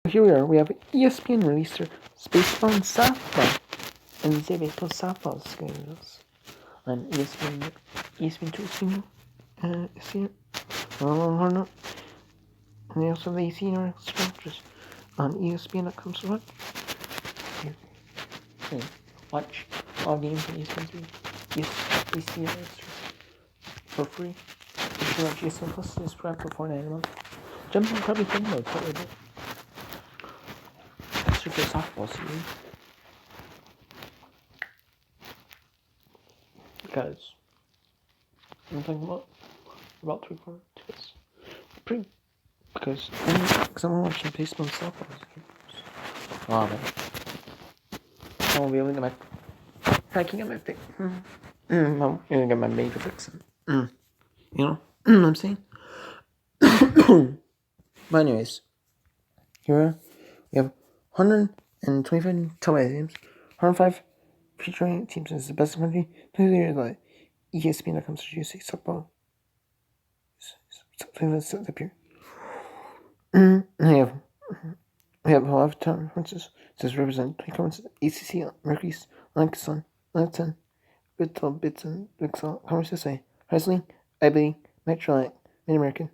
Here we are. We have ESPN released their baseball and softball, and they say baseball softball schedules on ESPN. ESPN 2, ESPN. And they also have the senior structures on ESPN.com. So watch all games on ESPN 3. ESPN for free. If you watch ESPN Plus, subscribe for $4.99 a month. Jump in probably thinking about what we did. Super softball series. Because I'm thinking about 3-4 tickets. Pretty. Because I'm watching baseball and softball series. Oh man. I won't be able to get my. I can get my fix. I'm gonna get my major fix. You know what I'm saying? But anyways, here we have 125 televised games, 105 featuring teams as the best in the country. 2 years like ESPN.com to USA softball. Something that's up here. We have a lot of conferences. It says represent 3 conferences: ACC, Mercury's, Langston, Langston, Bitson, Bixel, Conference USA, Wrestling, IB, Metrolite, Mid American,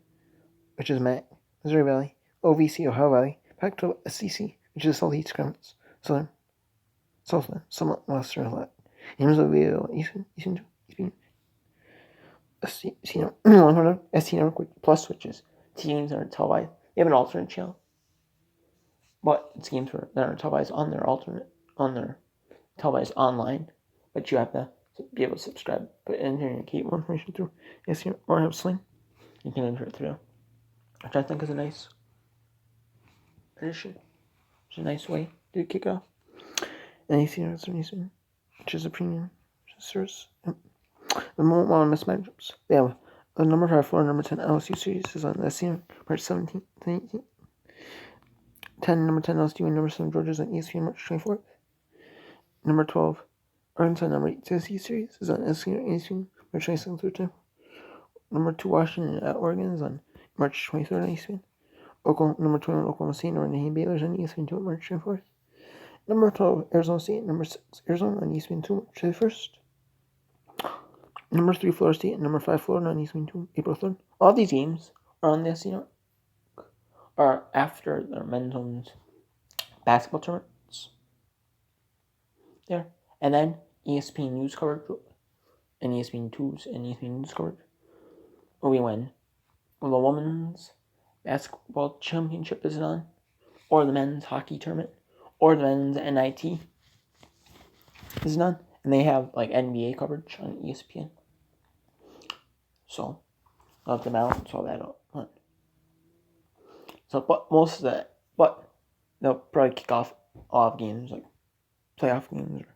which is MAC, Missouri Valley, OVC, Ohio Valley, Pac-12, SEC, which is Southeast Conference, Southland, somewhat Western Atlantic. Names of the Eastern, SC Network with Plus switches. Teams that are televised. They have an alternate channel, but it's games that are televised on their televised online. But you have to be able to subscribe. But enter your key more information through SC or have Sling. You can enter it through, which I think is a nice addition. It's a nice way to kick off. And AC which is a premium service. The moment while mismatchups. They have the number 5 Florida, number 10 LSU series is on ESPN March 17th and 18th. 10 number 10 LSU and number 7 Georgia is on ESPN March 24th. Number 12 Arkansas number 8 Tennessee series is on ESPN March 27th through 10th. Number 2 Washington at Oregon is on March 23rd on ESPN. Number 21 Oklahoma State number 9 Baylor is on ESPN 2 March 24th. Number 12 Arizona State, number 6 Arizona on ESPN 2 March 31st. Number 3 Florida State and number 5 Florida on ESPN 2 April 3rd. All these games are on the SC Network. Are after their men's women's basketball tournaments. There. And then ESPN News coverage and ESPN 2's and ESPN News coverage. Where we win. Or the women's basketball championship is on. Or the men's hockey tournament. Or the men's NIT is on. And they have like NBA coverage on ESPN. So I'll have to balance all that out. So, but most of that, but they'll probably kick off all of games, like playoff games or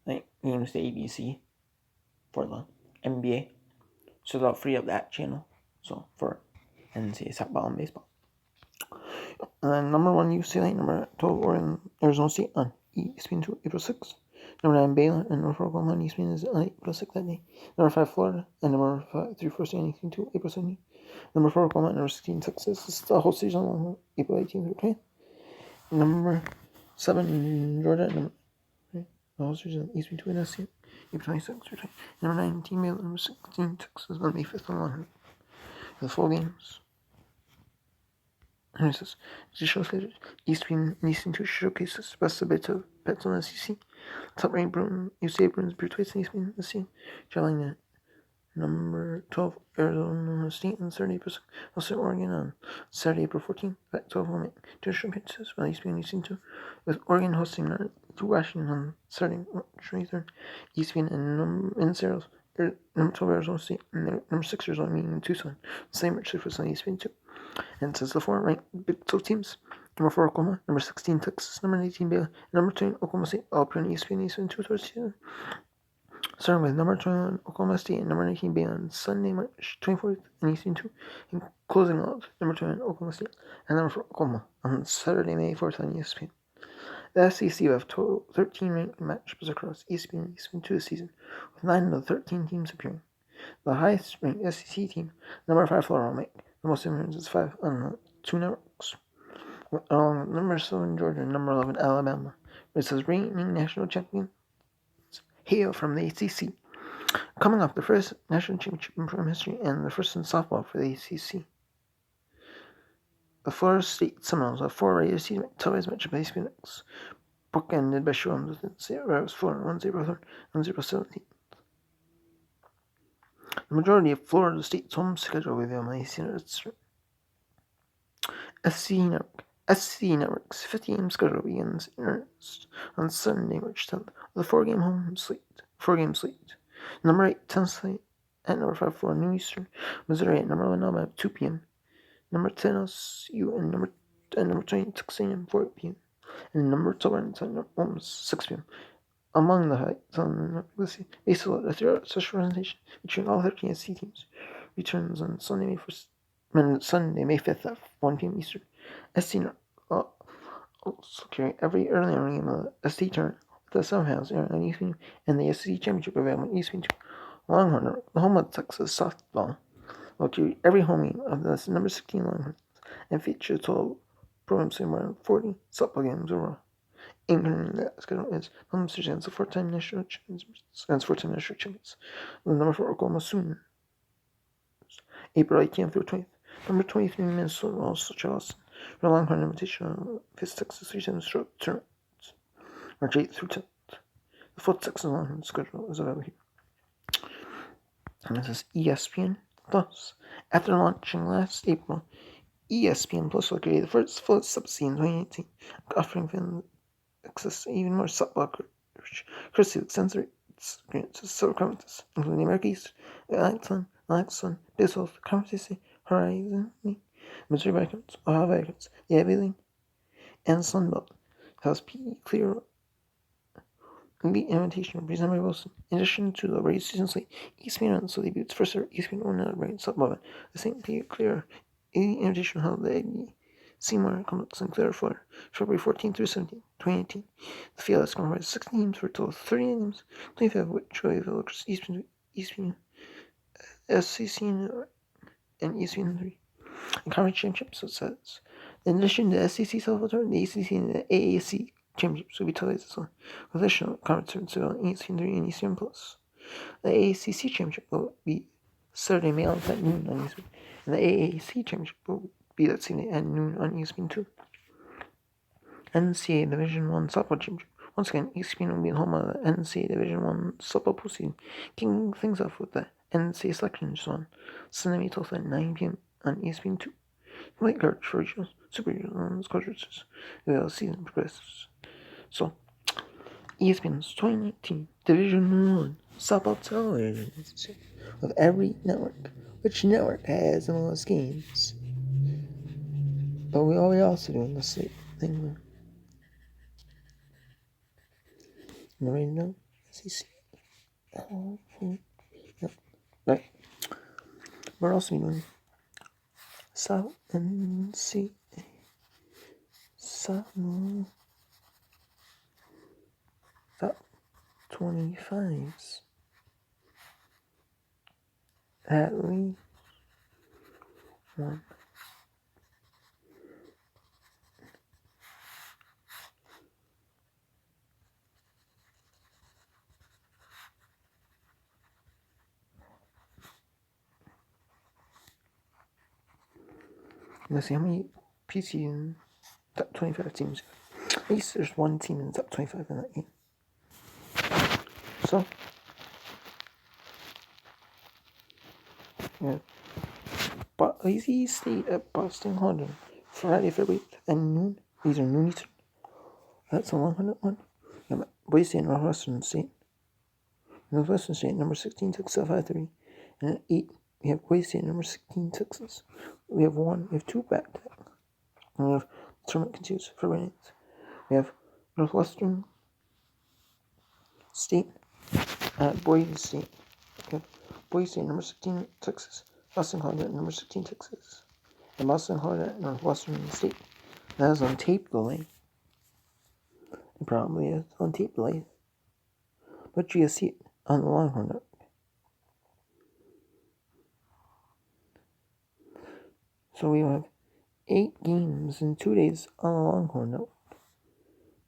like games to ABC for the NBA. So they'll free up that channel. So for NCAA softball and baseball. And then number 1 UCLA, number 12 Oregon, Arizona State on ESPN 2 April 6th. Number 9 Baylor and number 4 Oklahoma on ESPN is on April 6th that day. Number 5 Florida and number 3 First on ESPN 2 April 17th. Number 4 Oklahoma and number 16 Texas. This is the whole season on April 18th through 20th. Number 7 Georgia and number the whole season on ESPN 2 and SC April 26th through 20th. Number 19 Baylor, number 16 Texas on May 5th and 100. The full games. And it says, ESPN 2 showcases best of bits on the SEC. Top ranked UCA Bruins beer twice in ESPN the same. Jelling that. Number 12 Arizona State on Saturday, April 6th. Also Oregon on Saturday, April 14th. Back 12 will make 2 showcases on ESPN 2. With Oregon hosting to Washington on Saturday, March 23rd. ESPN and Sarah's number 12 Arizona State and number 6 Arizona meeting in Tucson. Same March 31st on ESPN 2. And it says the 4 ranked Big 12 teams. Number 4 Oklahoma, number 16 Texas, number 18 Baylor, number 2 Oklahoma State, all appear on ESPN 2 towards the starting with number 21 Oklahoma State and number 19 Baylor on Sunday, March 24th and ESPN 2, and closing out number 21 Oklahoma State and number 4 Oklahoma on Saturday, May 4th on ESPN. The SEC will have total 13 ranked matchups across ESPN and ESPN 2 this season, with 9 of the 13 teams appearing. The highest ranked SEC team, number 5 Florida, will make the most appearances 5 on the 2 networks. along number 7 Georgia and number 11 Alabama. It says reigning national champions hail from the ACC. Coming off the first national championship in program history and the first in softball for the ACC. The Florida State Seminoles have 4 regular season televised matchup against Phoenix, bookended by showdowns within state rivals Florida 1-0 and 0-17. The majority of Florida State's home schedule will be on the AC Network. SC Network's 50-game schedule begins in earnest on Sunday, March 10th, with a 4-game slate. Number 8, Tennessee at number 5, Florida Noon Eastern. Missouri at number 11, Alabama at 2 p.m. Number 10, LSU and number 20, Texas A&M 4 p.m. And number 12, almost 6 p.m. Among the highlights on the baseball at a special presentation featuring all 13 SC teams returns on Sunday, May 5th at 1 p.m. Eastern. SC also carry every early game of the SC tournament with the Sunhouse airing on ESPN and the SC Championship available on ESPN 2. Longhorn, the home of Texas softball, will carry every home game of the number 16 Longhorns and feature a total program same around 40 softball games overall. Including that schedule is number 6 against the 4-time national champions. The number 4 Oklahoma Sooners, April 18th through 20th. Number 23 Minnesota also Charleston. For the Longhorn Invitational face Texas 3 times tournaments, March 8th through 10th. The full Texas Longhorn schedule is available here. And this is ESPN Plus. After launching last April, ESPN Plus will create the first full subsidy in 2018, offering fans access to even more softball coverage, courtesy of extensive experiences, several conferences, including the America East, Alex Sun, Big 12, Conference Horizon League, Missouri Vikings, Ohio Vikings, the Ivy League, and Sun Belt. Has P. Clear Elite Invitation presented by Wilson. In addition to the regular season slate, ESPN also debuted its first ever ESPN One softball event. The St. P. Clear Elite Invitation held the Seymour Complex in Clear, Florida, February 14 through 17, 2018. The field has comprised 16 teams for a total of 30 games, 25 of which will be available across ESPN, SCC, and ESPN 3. And conference championships, so it says. In addition to the SEC softball tournament, the ACC and the AAC championships will be televised as well, with additional conference tournaments available on ESPN 3 and ESPN Plus. The AACC championship will be Saturday, May 11th at noon on ESPN, and the AAC championship will be that same day at noon on ESPN 2. NCAA Division I softball championship. Once again, ESPN will be the home of the NCAA Division I softball postseason, kicking things off with the NCAA Selection on Sunday, May 12th at 9 p.m. on ESPN 2. Late coverage for regionals, super regionals, coaches, the season progresses. So, ESPN's 2019 Division I softball television of every network. Which network has the most games? But we also doing the same thing. Right now, SEC. Right. We're also doing South NCAA. Top 25s. At least one. Let's see how many PC and top 25 teams. At least there's one team in the top 25 in that game. So, yeah. Boise State at Boston College, Friday, February 8th at noon. These are noon Eastern. That's a 101. Yeah, Boise State and Northwestern State. Northwestern State, number 16, Texas at 5:30. And at 8, we have Boise State, number 16, Texas. We have 2 back-to-back. And we have the tournament continues for ratings. We have Northwestern State at Boise State. We have Boise State, number 16, Texas. Boston College at number 16, Texas. And Boston College at Northwestern State. That is on tape delay. It probably is on tape delay. But you can see it on the Longhorn Network. So we have 8 games in 2 days on the Longhorn Network.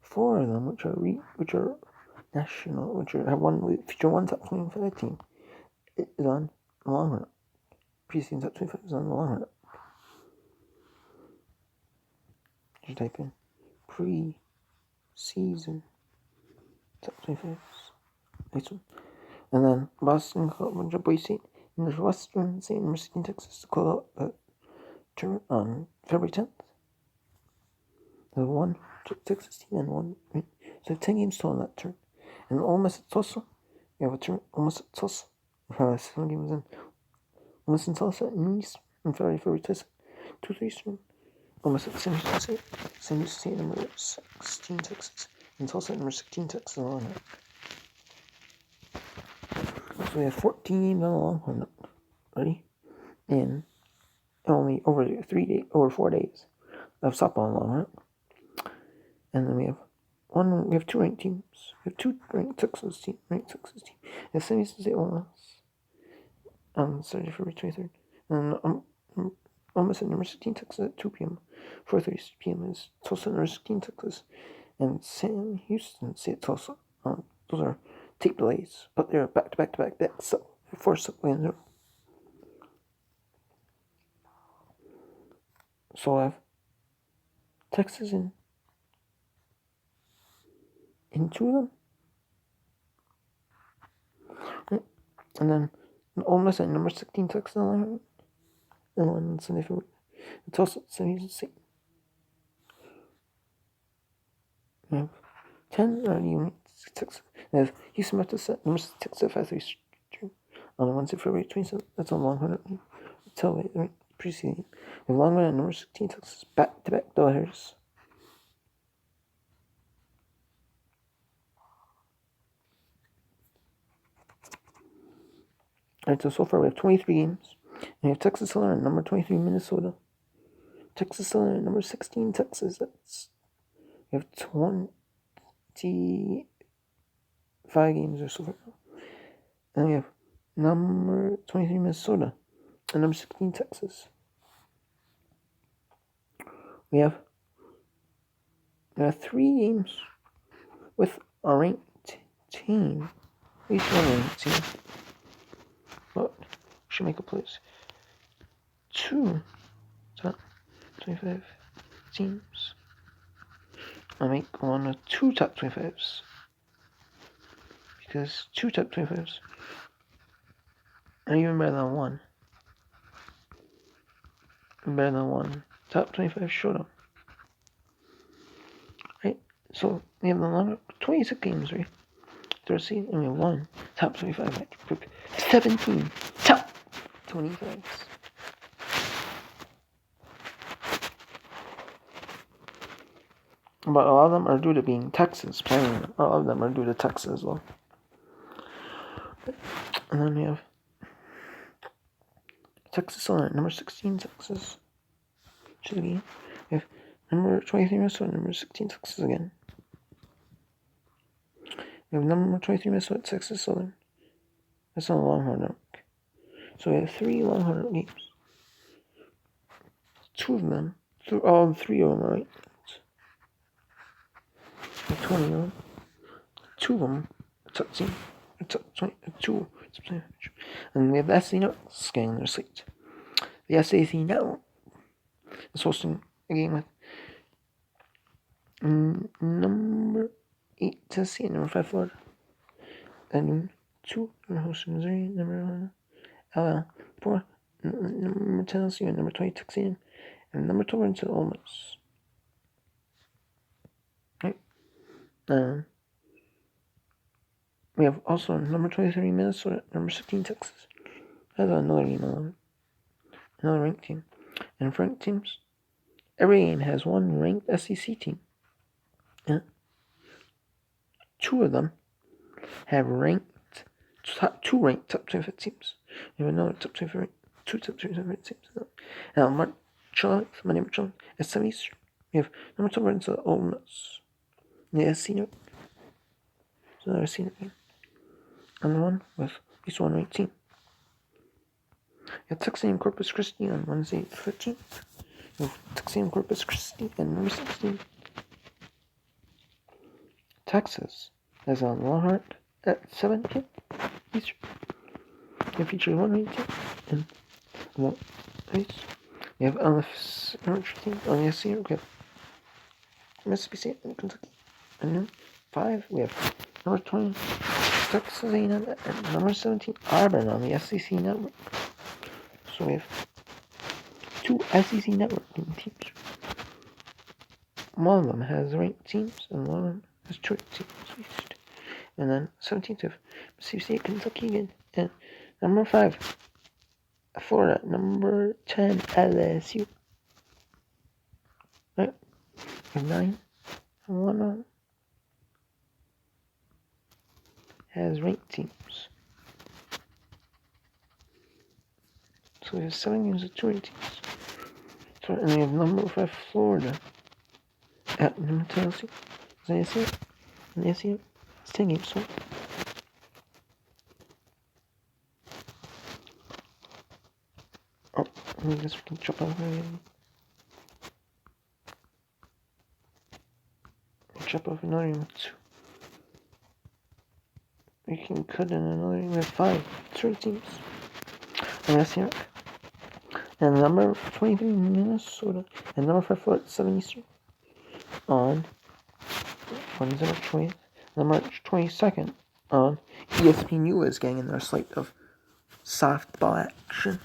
4 of them, which are national, feature one top 25 team, is on the Longhorn. Preseason top 25 is on the Longhorn. You type in pre-season top 25. Next one. And then Boston College, Boise State, Northwestern State University in Texas to call out the tournament on February 10th. There's one Texas team and one. So 10 games total in that turn. And Ole Miss at Tulsa. We have a turn. Ole Miss at Tulsa. We have 7 games in. Ole Miss in Tulsa in East on February 20th. 2-3 Eastern. Ole Miss at San Houston State. San Houston State number 16 Texas. And Tulsa number 16 Texas along that. So we have 14 games on the Longhorn. Ready? And only over 4 days of softball on the Longhorn. And then we have 2 ranked teams. We have 2 ranked Texas teams. We have San Houston State Ole Miss on Saturday, February 23rd. And Ole Miss at number 16 Texas at 2 p.m. 4:30 p.m. is Tulsa number 16 Texas and San Houston State Tulsa. Those are tape delays, but they're back to back. So 4 wins. So I have Texas in 2 of them. And then Ole Miss at number 16 Texas and one Sunday for Tulsa San Houston State. We have 10 already Texas. We have Houston Methodist at number 6 at 5:30 on Wednesday, February 27th. That's on Longhorn. Right, preceding. We have Longhorn at number 16 Texas. Back-to-back dollars. Alright, so far we have 23 games. And we have Texas Southern at number 23 Minnesota. Texas Southern at number 16 Texas. We have 25 games or so far. And we have number 23 Minnesota and number 16 Texas. We have 3 games with a ranked team. At least one ranked team. But we should make a place. 2 top 25 teams. I'll make one with 2 top 25s. Because 2 top 25s are even better than 1. Better than 1 top 25 showdown. Right? So we have the longer 26 games, right? 13, and we have 1 top 25 match. 17 top 25s. But a lot of them are due to being Texas playing. A lot of them are due to Texas as well. And then we have Texas on number 16 Texas. We have number 23 Minnesota, number 16 Texas again. We have number 23 Minnesota, Texas Southern. That's on the Longhorn Network. So we have 3 Longhorn games. 2 of them, 3 of them are right. 20 of them. 2 of them, top team. 2. And we have the SC Network scanning their slate. The SAC Network is hosting a game with number 8 Tennessee and number 5 Florida. And 2 are hosting Missouri, number 4 number Tennessee and number 20 Texas and number 12 into Ole Miss. Right. We have also number 23 Minnesota, number 16 Texas. That's another game alone. Another ranked team. And for ranked teams, every game has 1 ranked SEC team. Yeah. 2 of them have 2 ranked top 25 teams. We have another top 25 2 top 25 teams. Now, my name is John. At 7 Eastern, we have number 12 into Ole Miss. Yeah, senior. So another senior game. And the one with at least 1 ranked team. We have Texas and Corpus Christi on Wednesday the 13th. Tuskegee Corpus Christi, and number 16. Texas is on Longhorn at 7 p.m. Eastern. It features one rated and one race. We have on the team on the SC. We have Mississippi State and Kentucky. And then 5, we have number 20, Texas A&M, and number 17, Auburn on the SEC network. So we have 2 SEC network teams. One of them has ranked teams, and one of them has 2 ranked teams. And then 17th of Mississippi State, Kentucky again. And number 5, Florida. Number 10, LSU. Right? And 9, and one of them has ranked teams. So we have 7 games with 2 ranked teams. So, and we have number 5, Florida. At number Tennessee. Is that it? And that's it. It's 10 games, so. Oh, I guess we can chop off another game. We can cut in another game. We have 5 straight teams. And that's it. And number 23, Minnesota. And number 5, Florida, 7 Eastern. On Wednesday, March 20th. And March 22nd on ESPNU is getting in their slate of softball action.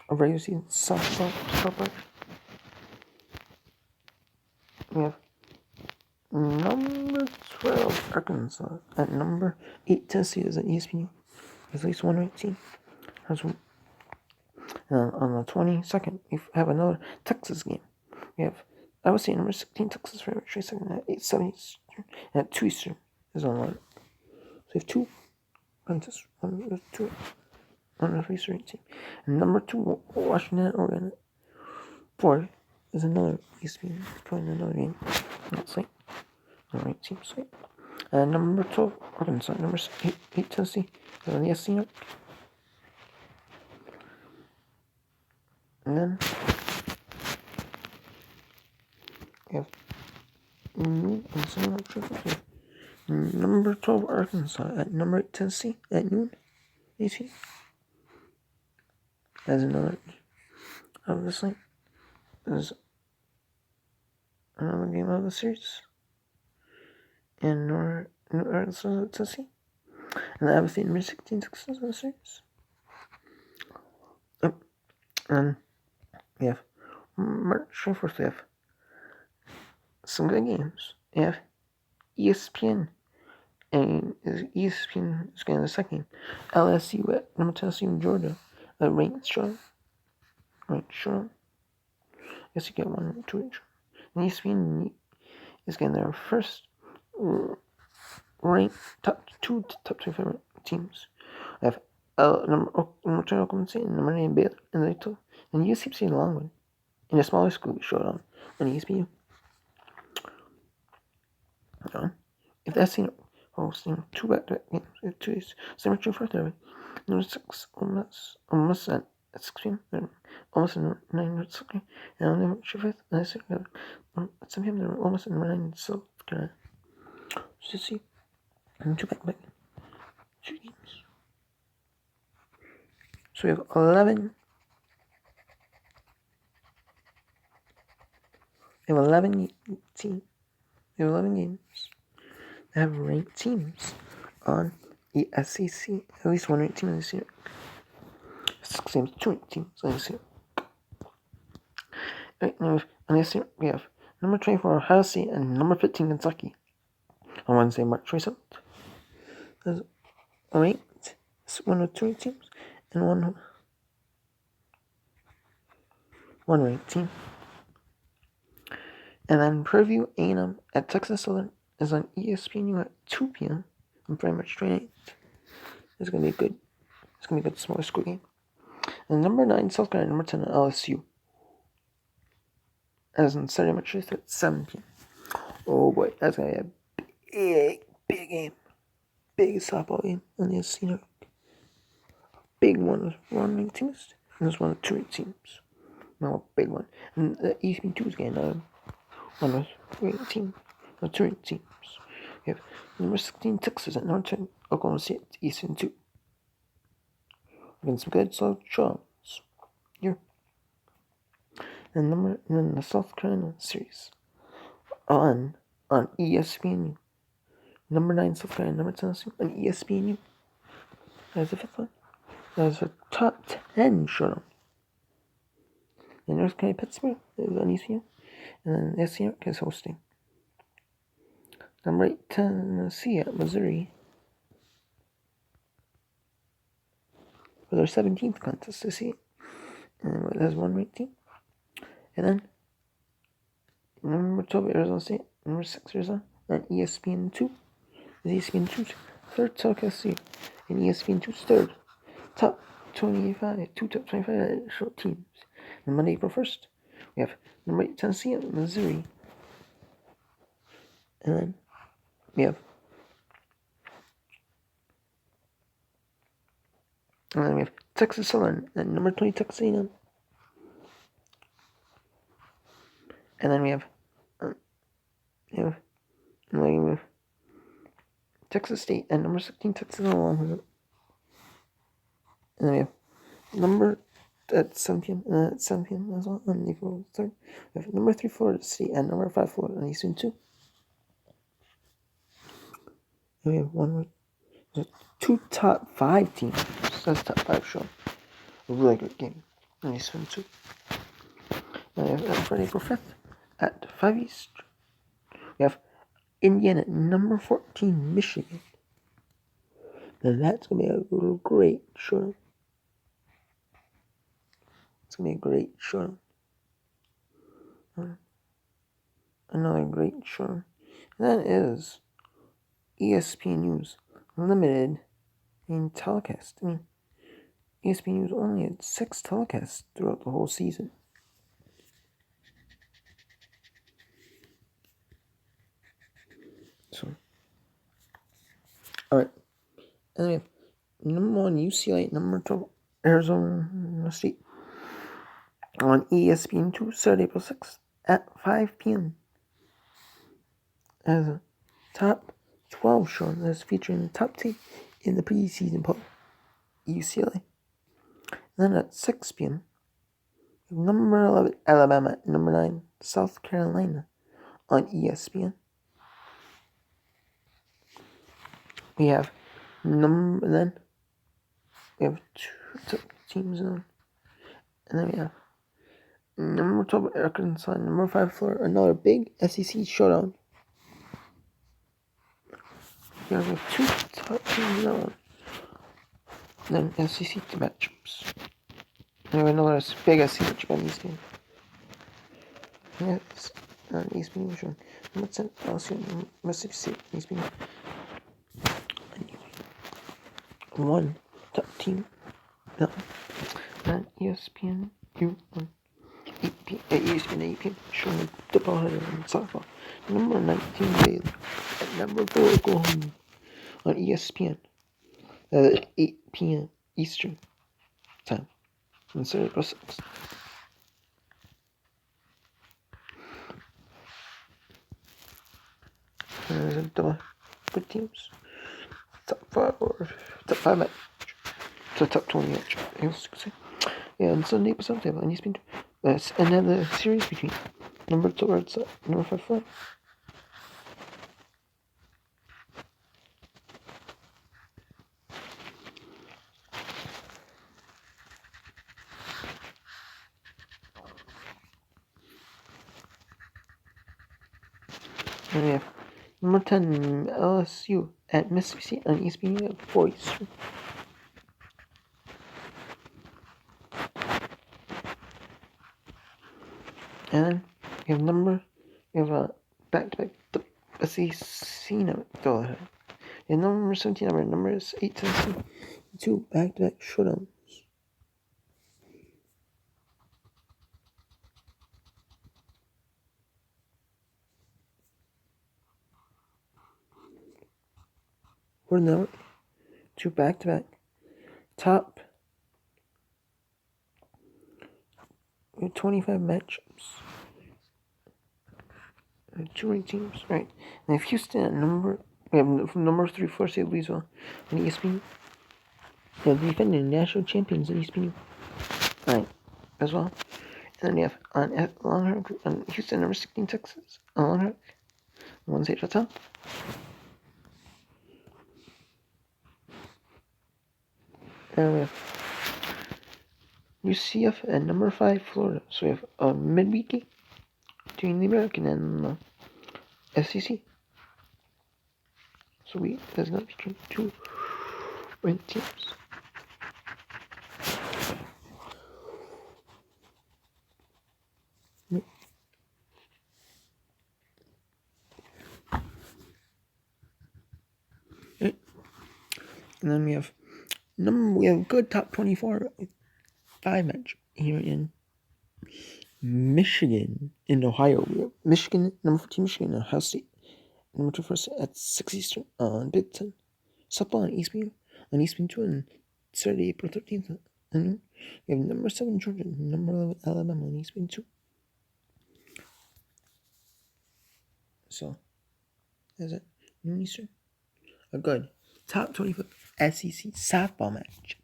A regular season softball action. We have number 12, Arkansas. At number 8, Tennessee is at ESPNU. There's at least one ranked team. And on the 22nd, we have another Texas game. We have, I would say, number 16, Texas for every second at 8:70 Eastern. And at 2 Eastern is online. So we have 2 Kansas, 1 of 3 straight team. And number 2, Washington, Oregon. 4 is another ESPN, playing another game. Not slate. Alright, team slate. And number 12, Arkansas. Number 8, Tennessee. Is on the SC note. And then we have number 12, Arkansas. At number 8, Tennessee. At noon. 18. As another of the slate. There's another game of the series. And Arkansas, Tennessee. And obviously number 16, Texas in the series. And we have March 24th, we have some good games. We have ESPN, and ESPN is getting the second. LSU at number Tennessee in Georgia, ranked strong. I guess you get 1 or 2 each. And ESPN is getting their first ranked top 25 teams. I have number 10 Oklahoma State and number 9 Baylor, and they took, and UCF in Longwood in a smaller school showed on ESPN. If that's seen hosting 2 back-to-back games, 2 days, December 24th, number 6 almost at 6 p.m. Almost at 9 at 6 p.m. And on March 5th, and I said at 7 p.m. they're almost at number 9 in South Carolina. So see, 2 back-to-back 2 games. So we have 11. We have 11 teams. We have 11 games that have ranked teams on the SEC. At least 1 ranked team in this year. 6 games, 2 ranked teams in this year. Right now, on this year, we have number 24 Ohio State and number 15 Kentucky. On Wednesday, March 27th. There's ranked 1 of 2 ranked teams and 1 ranked team. And then Purdue A&M at Texas Southern is on ESPNU at 2 p.m. on Friday, March 28th. It's going to be good. It's going to be a good smaller school game. And number 9, South Carolina, number 10, LSU. As on Saturday, March 28th at 7 p.m. Oh boy, that's going to be a big game. Big softball game on the SEC network. Big one ranked teams. This is one of the two teams. Now a big one. And the ESPN2 is getting one of the team. The two teams. We have number 16 Texas at number 10 Oklahoma State ESPN2. Against some good solid shots here. And then the South Carolina series on ESPNU. Number 9 South Carolina, number 10 on ESPNU. There's the fifth one. There's a top 10 showdown. And North Carolina Pittsburgh is on ESPN. And then SC is hosting. Number 8 Tennessee at Missouri for their 17th contest this year. And there's one ranked team. And then number 12 Arizona State, number 6 Arizona, and ESPN2 is ESPN2's third telecast year. And ESPN2's third top 25, two top 25 show teams. And Monday, April 1st, we have number 8 Tennessee at Missouri. And then we have Texas Southern and number 20 Texas A&M. And then we have Texas State and number 16 Texas along with it. And then we have number at 7 p.m. At 7 p.m. as well on April 3rd. We have number 3 Florida State and number 5 Florida on ESPN2. And we have two top 5 teams. That's top 5 show. A really good game on ESPN2. And we have Friday, April 5th at 5 East. We have Indiana number 14 Michigan. Now that's going to be a great show. It's going to be a great show. Another great show. And that is ESPN News Limited in telecast. I mean, ESPN News only had 6 telecasts throughout the whole season. So, alright. And then we have number 1 UCLA, number 12 Arizona State on ESPN2 Saturday, April 6th at 5 p.m. as a top 12 show that's featuring the top 10 in the preseason poll. UCLA. And then at 6 p.m. number 11 Alabama, number 9 South Carolina on ESPN. We have then we have 2 teams on, and then we have number 12 Arkansas, number 5 Florida, another big SEC showdown. We have 2 top teams on, then SEC matchups. We have another big SEC matchup on these games. Yes, on ESPN show. Number 10 LSU, Mississippi State, ESPN. One top team on ESPN on 8 p.m. ESPN 8 p.m. showing the football header and softball. Number 19 Baylor and number 4 Oklahoma on ESPN at 8 p.m. Eastern time on Saturday, April 6th. There's a double good teams. Top 5 match. So top 20 match. Yeah, on Sunday, April 7th on ESPN. And then the series between number 2 Red Sox, number 5 Florida. And we have number 10 LSU at Mississippi State on ESPN at 4 Eastern. And then we have a back-to-back SEC doubleheader. And number 17, number is 8 Tennessee, 2 back-to-back showdowns. For now, 2 back-to-back top We have 25 matchups. 2 ranked teams, right? And if Houston at we have from number 3 Florida State Louisville on ESPN. The defending national champions in ESPN, right? As well. And then we have on Houston number 16 Texas on Longhorn. One stage hotel. And we have UCF at number 5 Florida. So we have a midweek game between the American and the SEC. So there's not between 2 ranked teams. Right. And then we have good top 24 5 match here in Michigan and Ohio. We have Michigan, number 14 Michigan, and Ohio State. Number 2 first at 6 Eastern on Big Ten. Softball on ESPN 2 on Saturday, April 13th. And we have number 7 Georgia, number 11 Alabama on ESPN 2. So, that's it. Noon Eastern. A good top 25 SEC softball match.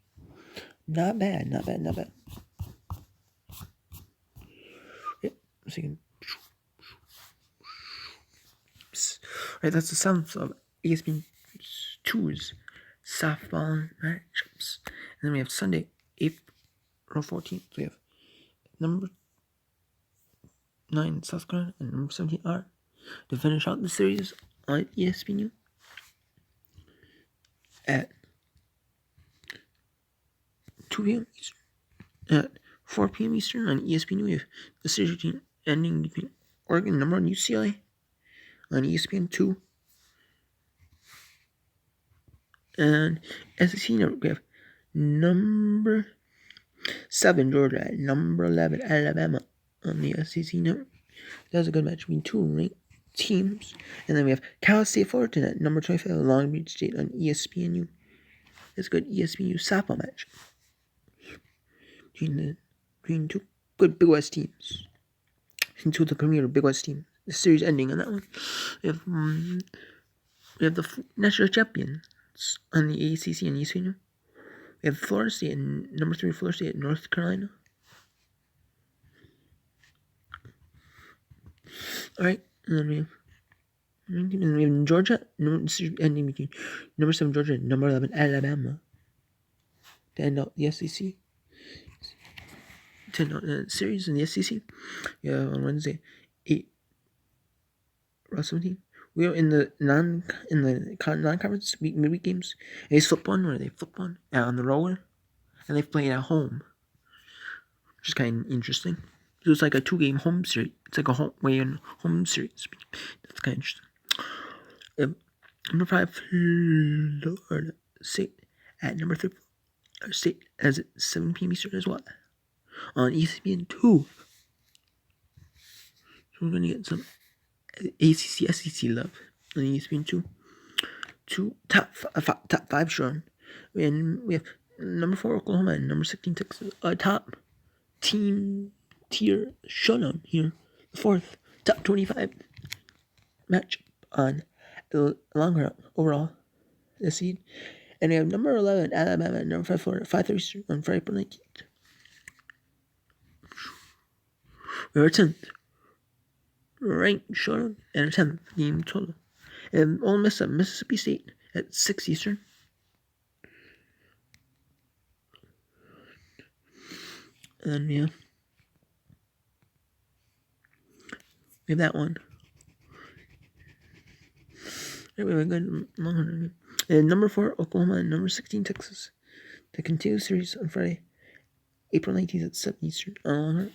Not bad. Yep, so you can. Right, that's the sounds of ESPN 2's softball matchups. And then we have Sunday, April 14th. We have number 9 South Carolina and number 17 R to finish out the series on ESPN at 2 p.m. Eastern. At 4 p.m. Eastern on ESPN, we have the series ending between Oregon number 1 UCLA on ESPN 2. And SEC Network, we have number 7 Georgia at number 11 Alabama on the SEC Network. That was a good match between 2 ranked teams. And then we have Cal State Fullerton at number 25 Long Beach State on ESPNU. That's a good ESPNU softball match between 2 good Big West teams. And 2 of the premier Big West teams. The series ending on that one. We have the national champions on the ACC and ESPNU. We have Florida State and number 3 Florida State at North Carolina. Alright, and then we have Georgia, ending between number 7 Georgia and number 11 Alabama to end out the SEC. To end out the series in the SEC. Yeah, on Wednesday, 8 17. We are in the non-conference midweek games. They flip one where they flip one on the road, and they play at home, which is kind of interesting. So it's like a 2-game home series. It's like a home series. That's kind of interesting. Number 5 Florida State at number 3 State as at 7 p.m. Eastern as well on ESPN 2. So we're gonna get some ACC SEC love on ESPN 2. 2 top 5 showing. And we have number 4 Oklahoma and number 16 Texas. Top team tier showdown here. The 4th top 25 match on the long run overall this seed. And we have number 11 Alabama and number 5 Florida 5:30 on Friday, April 19th. We have 10th ranked showdown and a 10th game total. And Ole Miss at Mississippi State at 6 Eastern. And we have that one. We have a good long one. And number 4 Oklahoma and number 16 Texas to continue the series on Friday, April 19th at 7 Eastern. And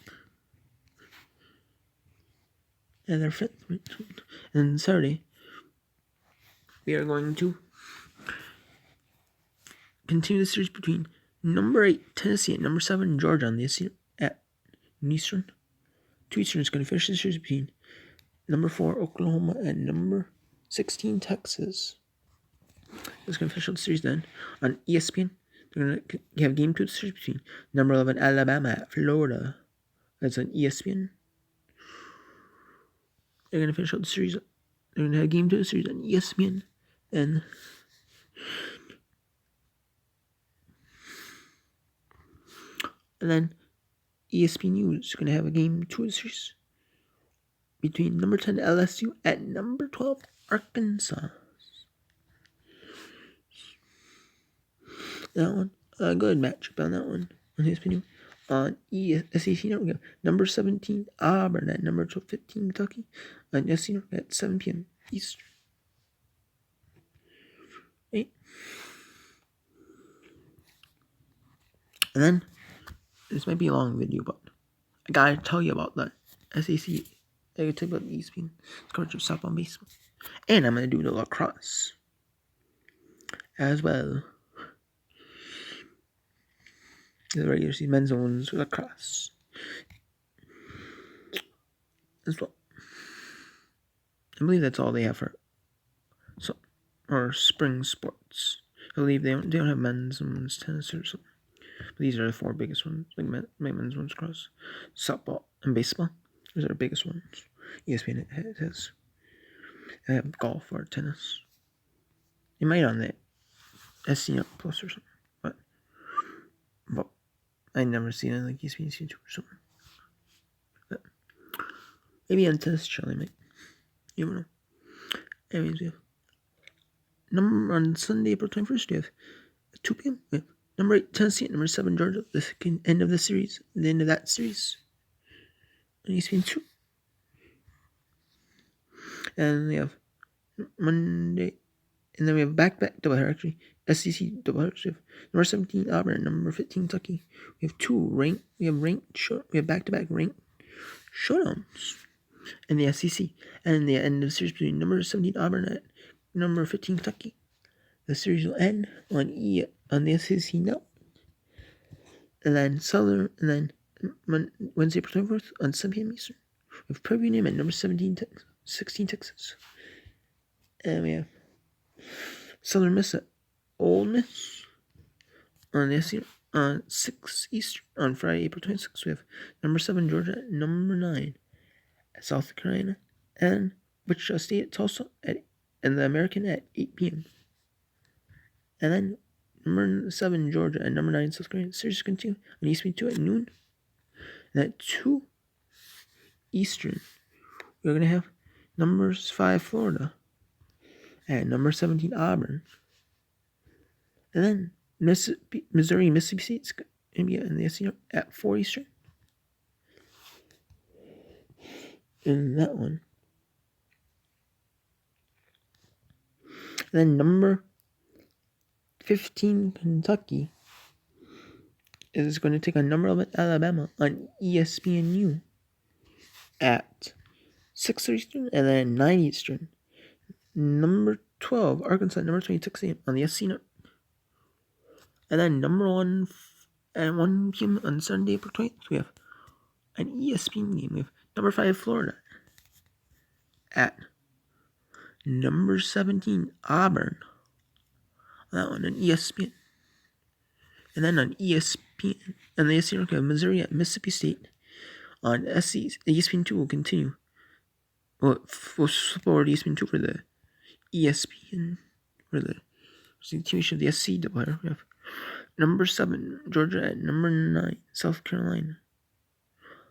their 5th. And Saturday, we are going to continue the series between number 8 Tennessee and number 7 Georgia on the SEC at Eastern. 2 Eastern is going to finish the series between number 4 Oklahoma and number 16 Texas. It's going to finish out the series then on ESPN. They're going to have game 2 of the series between number 11 Alabama at Florida That's on ESPN. They're going to finish out the series. They're going to have a game 2 of the series on ESPN. And then ESPNU is going to have a game 2 of the series between number 10 LSU at number 12 Arkansas. That one, a good matchup on that one on ESPNU. On SEC Network, we have number 17 Auburn at number 15 Kentucky on SEC Network at 7 p.m. Eastern. Right? And then, this might be a long video, but I gotta tell you about the SEC. I gotta tell you about the ESPN coverage of softball and baseball. And I'm gonna do the lacrosse as well. The regular season men's ones lacrosse as well. I believe that's all they have for spring sports. I believe they don't have men's and women's tennis or something. But these are the 4 biggest ones, like men's ones, cross, softball, and baseball. Those are the biggest ones. ESPN has. They have golf or tennis. They might on the SC Plus or something, but I never seen it like ESPN C2 or something. But maybe on tennis channel, might. You don't know. Anyways, we have on Sunday, April 21st, we have at 2 p.m. We have number 8 Tennessee at number 7 Georgia. The end of the series, the end of that series on ESPN 2. And we have Monday, and then we have back-to-back doubleheader, actually. SEC doubleheaders. We have number 17 Auburn and number 15 Kentucky. We have back-to-back ranked showdowns in the SEC. And in the end of the series between number 17 Auburn and number 15 Kentucky. The series will end on the SEC Network. And then Wednesday, April 24th on 7 p.m. Eastern. We have Preview Name at number 16 Texas. And we have Southern Miss at Ole Miss on the SEC on 6 Eastern on Friday, April 26th. We have number 7 Georgia at number 9 at South Carolina, and Wichita State at Tulsa and the American at 8 p.m. And then number 7 Georgia and number 9 South Carolina. Series continue on ESPN2 at noon. And at 2 Eastern, we're going to have number 5 Florida at number 17 Auburn. And then Missouri, Mississippi State's going to be in the SEC at 4 Eastern. In that one. And then number 15 Kentucky is going to take on number 11 Alabama on ESPNU at 6 Eastern, and then 9 Eastern. Number 12 Arkansas, number 26 on the SC Network. And then number 1 at 1 p.m. on Sunday, April 20th, we have an ESPN game. We have number 5 Florida at number 17 Auburn. That one on ESPN. And then on ESPN and the SC Network, Missouri at Mississippi State. On ESPN2 will continue. We'll support ESPN2 for the ESPN, for the continuation of the SC doubleheader. We have number 7 Georgia at number 9 South Carolina.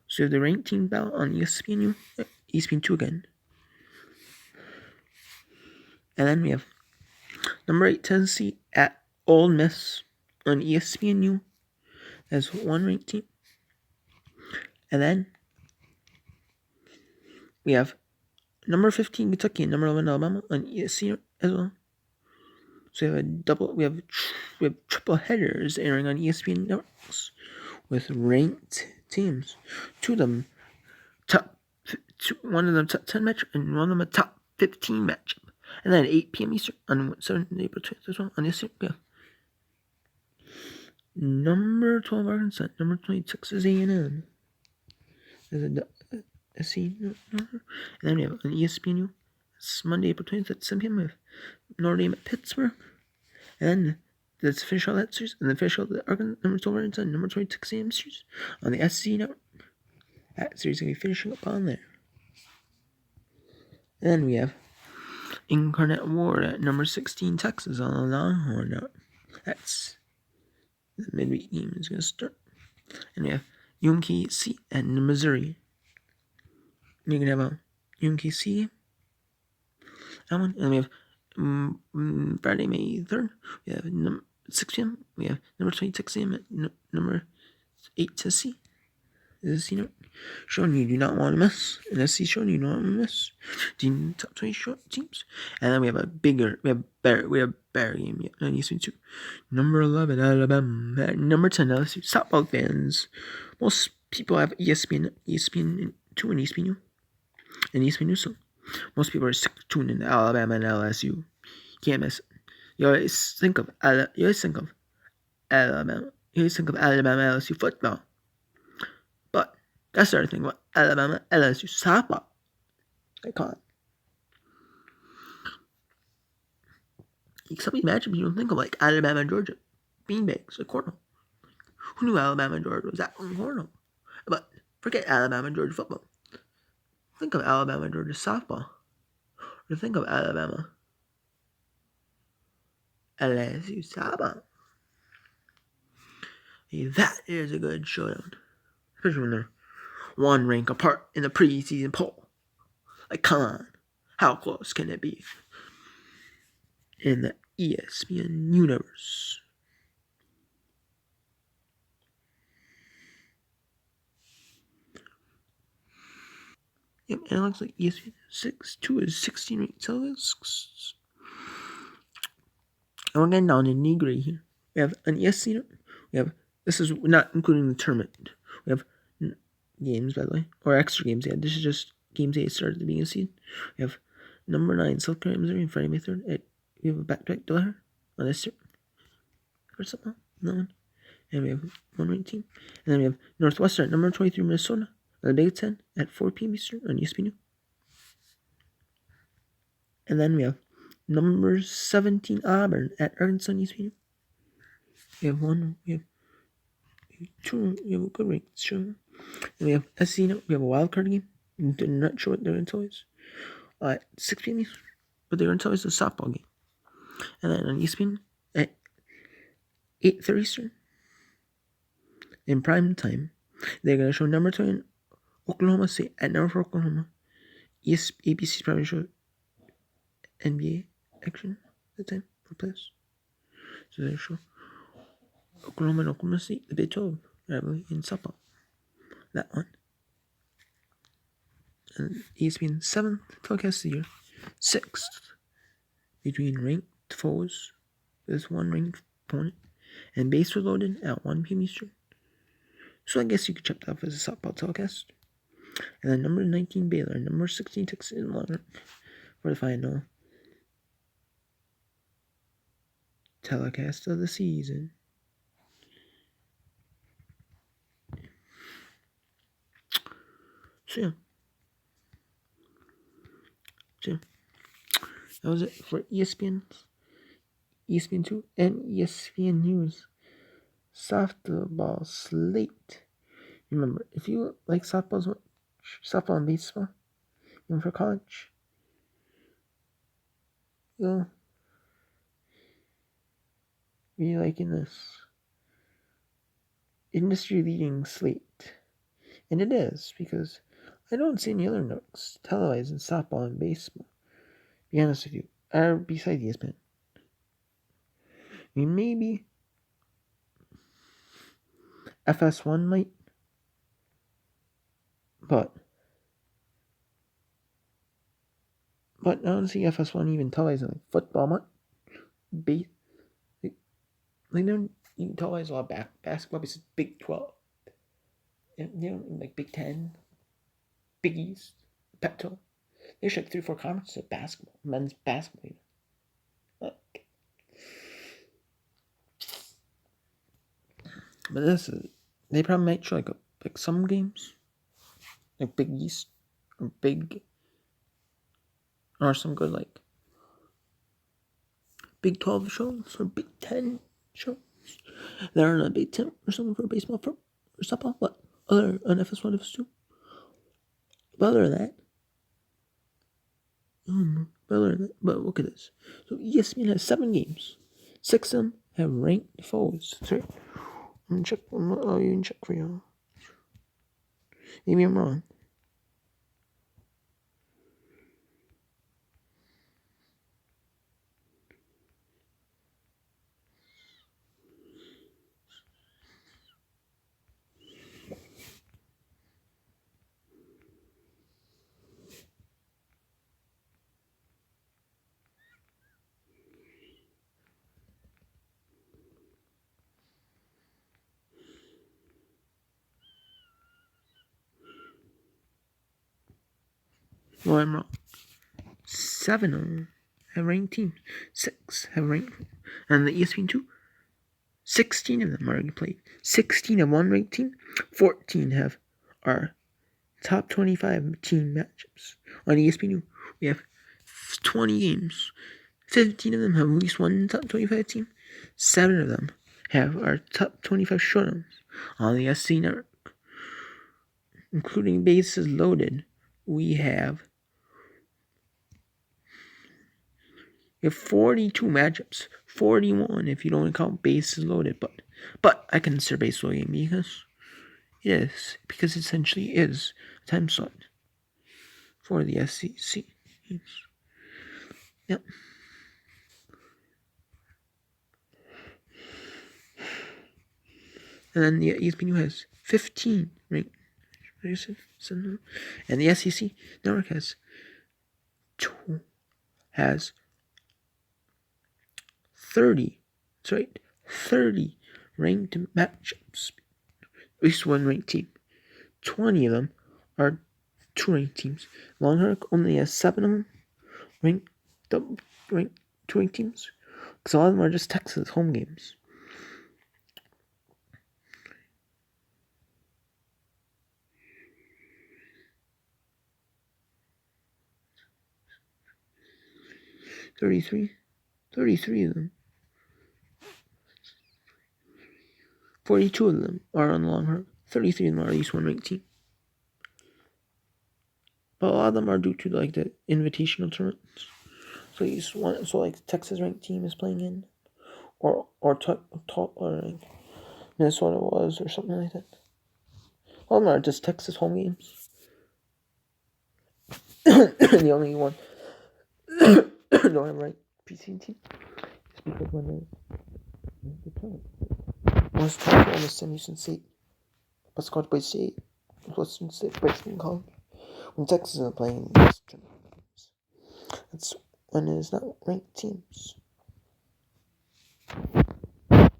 So we have the ranked team battle on ESPN2 again. And then we have number 8 Tennessee at Ole Miss on ESPNU as one ranked team. And then we have number 15 Kentucky and number 11 Alabama on ESPN as well. So we have triple headers airing on ESPN networks with ranked teams. One of them top 10 matchup and one of them a top 15 matchup. And then at 8 p.m. Eastern on Sunday, April 20th as well on ESPN. We have number 12 Arkansas, number 20 Texas A&M. And then we have on ESPNU. It's Monday, April 20th at 7 p.m. We have Notre Dame at Pittsburgh. And then let's finish all that series. And then finish all the Arkansas number 12 Arkansas, number 20 Texas A&M series on the SC Network. That series will be finishing up on there. And then we have Incarnate Ward at number 16, Texas on the Longhorn. That's the midweek game is going to start. And we have UMKC and Missouri. You're going to have a UMKC game. That one. And we have Friday, May 3rd. We have 6 p.m. We have number 20 Texas A&M at number 8 Tennessee. This is, showing you do not want to miss. And SC showing you do not want to miss. Top 20 short teams. And then we have a better game yet. And ESPN 2. Number 11, Alabama. At number 10, LSU. Softball fans. Most people have ESPN 2 and ESPN U. And ESPN News. So most people are tuned in to Alabama and LSU. Can't miss it. You always think of Alabama. You always think of Alabama LSU football. But that's the other thing about Alabama LSU softball. I can't. Except imagine you don't think of like Alabama and Georgia beanbags, like cornhole. Who knew Alabama and Georgia was that on cornhole? But forget Alabama and Georgia football. Think of Alabama and Georgia softball. Or think of Alabama LSU softball. Hey, that is a good showdown. Especially when they're one rank apart in the preseason poll. Like, come on. How close can it be? In the ESPN universe. Yep, and it looks like ESPN 2 is 16 ranked televisions. And we're getting down to nitty-gritty here. We have an ESPN. This is not including the tournament. We have games, by the way, or extra games. Yeah, this is just games that started at the beginning of the season. We have number 9, South Carolina, Missouri, on Friday, May 3rd. We have a back-to-back doubleheader on this year. Or something. No one. And we have one ranked team. And then we have Northwestern at number 23, Minnesota, on the Big Ten at 4 p.m. Eastern on ESPN. And then we have number 17, Auburn at Arkansas on ESPN. We have two, we have a good rank. Sure. And we have SC, we have a wild card game. They're not sure what they're going to tell us. At 6 p.m. But they're going to tell us the softball game. And then on ESPN at 8:30 Eastern. In prime time, they're going to show number 2 Oklahoma State at number 4 Oklahoma. ABC's probably show NBA action at the time for players. So they show Oklahoma and Oklahoma State, the Big 12, rivalry in softball. That one. And ESPN 7th telecast of the year, 6th between ranked foes with one ranked opponent, and base reloaded at 1 p.m. Eastern. So I guess you could check that off as a softball telecast. And then number 19 Baylor and number 16 Texas A&M for the final telecast of the season. So that was it for ESPN 2 and ESPN News softball slate. Remember, if you like softball and baseball, even for college, you'll be liking this industry-leading slate. And it is, because I don't see any other nooks televised in softball and baseball. To be honest with you, besides ESPN. I mean, maybe FS1 might, but I don't see FS1 even televising like football much. They don't even televise a lot of basketball because Big 12. Like Big 10, Big East, Pac-12. There's like 3 or 4 conferences of basketball, men's basketball. But they probably might show like some games, like Big East or some good like Big 12 shows or Big 10 shows. They're on a Big 10 or something for baseball or softball. What other on FS1, FS2? Better than that. Better than that. But look at this. So ESPN has 7 games. 6 of them have ranked forwards. Sorry. I'm check. I'll even check for you. Maybe I'm wrong. No, I'm wrong. 7 of them have ranked teams. 6 have ranked. And the ESPN2, 16 of them are already played. 16 have one ranked team. 14 have our top 25 team matchups. On ESPN2, we have 20 games. 15 of them have at least one top 25 team. 7 of them have our top 25 showdowns. On the SC network, including bases loaded, we have 42 matchups. 41 if you don't count bases loaded. But I consider base loading because it essentially is a time slot for the SEC. Yep. And then the ESPN has 15 ranked. And the SEC network has 30. That's right, 30 ranked matchups. At least one ranked team. 20 of them are 2 ranked teams. Longhorn only has 7 of them ranked 2 ranked teams. Because a lot of them are just Texas home games. Thirty-three of them. 42 of them are on Longhorn. 33 of them are at least one ranked team. But a lot of them are due to like the invitational tournaments. So like Texas ranked team is playing in, or like Minnesota was or something like that. All of them are just Texas home games. The only one don't have ranked PC team is because when the tournament was trying to almost send Houston State, but Scott Boyd State, Western State, Western College. When Texas is playing these tournaments, that's when it's not ranked teams. And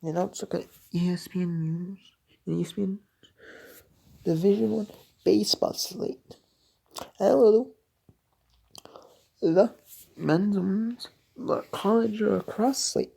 now let's look at ESPN News. ESPN Division 1 baseball slate. Hello. The men's, women's, the college or across slate.